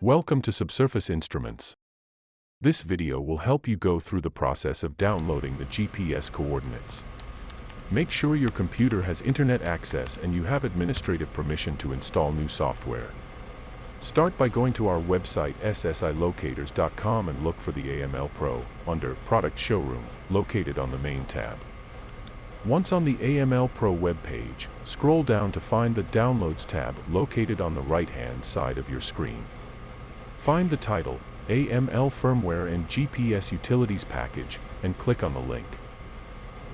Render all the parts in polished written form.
Welcome to Subsurface Instruments. This video will help you go through the process of downloading the GPS coordinates. Make sure your computer has internet access and you have administrative permission to install new software. Start by going to our website ssilocators.com and look for the AML Pro under Product Showroom, located on the main tab. Once on the AML Pro webpage, scroll down to find the Downloads tab located on the right-hand side of your screen. Find the title, AML Firmware and GPS Utilities Package, and click on the link.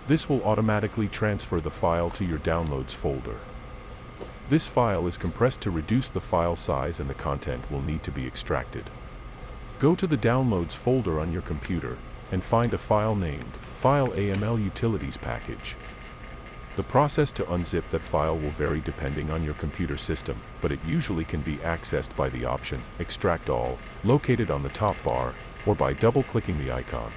This will automatically transfer the file to your Downloads folder. This file is compressed to reduce the file size and the content will need to be extracted. Go to the Downloads folder on your computer and find a file named File AML Utilities Package. The process to unzip that file will vary depending on your computer system, but it usually can be accessed by the option Extract All, located on the top bar, or by double-clicking the icon.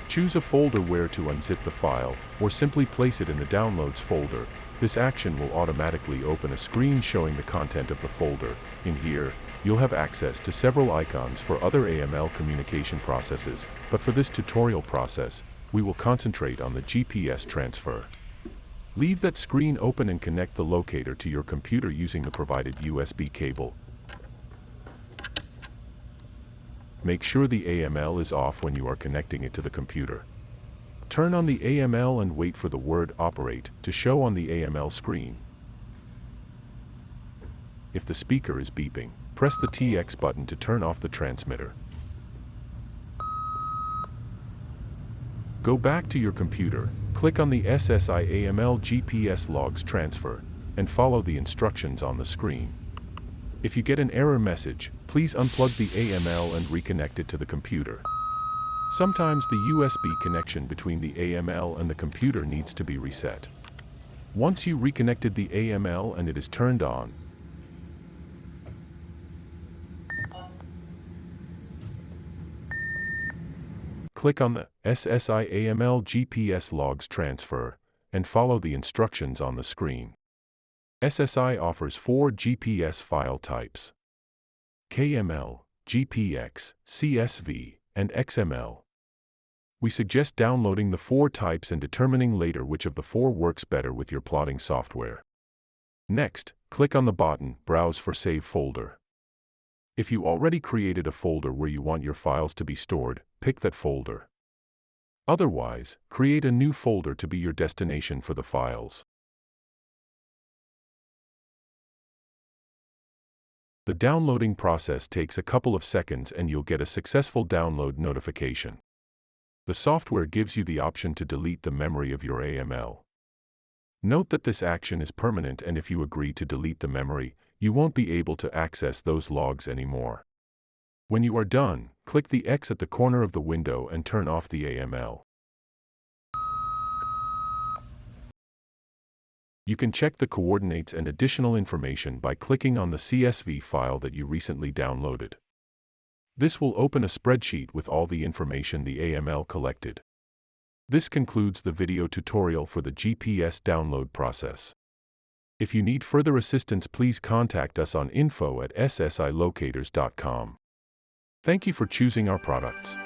Choose a folder where to unzip the file, or simply place it in the Downloads folder. This action will automatically open a screen showing the content of the folder. In here, you'll have access to several icons for other AML communication processes, but for this tutorial process, we will concentrate on the GPS transfer. Leave that screen open and connect the locator to your computer using the provided USB cable. Make sure the AML is off when you are connecting it to the computer. Turn on the AML and wait for the word Operate to show on the AML screen. If the speaker is beeping, press the TX button to turn off the transmitter. Go back to your computer, click on the SSI AML GPS logs transfer, and follow the instructions on the screen. If you get an error message, please unplug the AML and reconnect it to the computer. Sometimes the USB connection between the AML and the computer needs to be reset. Once you reconnected the AML and it is turned on, click on the SSI AML GPS logs transfer and follow the instructions on the screen. SSI offers 4 GPS file types: KML, GPX, CSV, and XML. We suggest downloading the 4 types and determining later which of the 4 works better with your plotting software. Next, click on the button Browse for Save Folder. If you already created a folder where you want your files to be stored, pick that folder. Otherwise, create a new folder to be your destination for the files. The downloading process takes a couple of seconds and you'll get a successful download notification. The software gives you the option to delete the memory of your AML. Note that this action is permanent, and if you agree to delete the memory, you won't be able to access those logs anymore. When you are done, click the X at the corner of the window and turn off the AML. You can check the coordinates and additional information by clicking on the CSV file that you recently downloaded. This will open a spreadsheet with all the information the AML collected. This concludes the video tutorial for the GPS download process. If you need further assistance, please contact us on info@ssilocators.com. Thank you for choosing our products.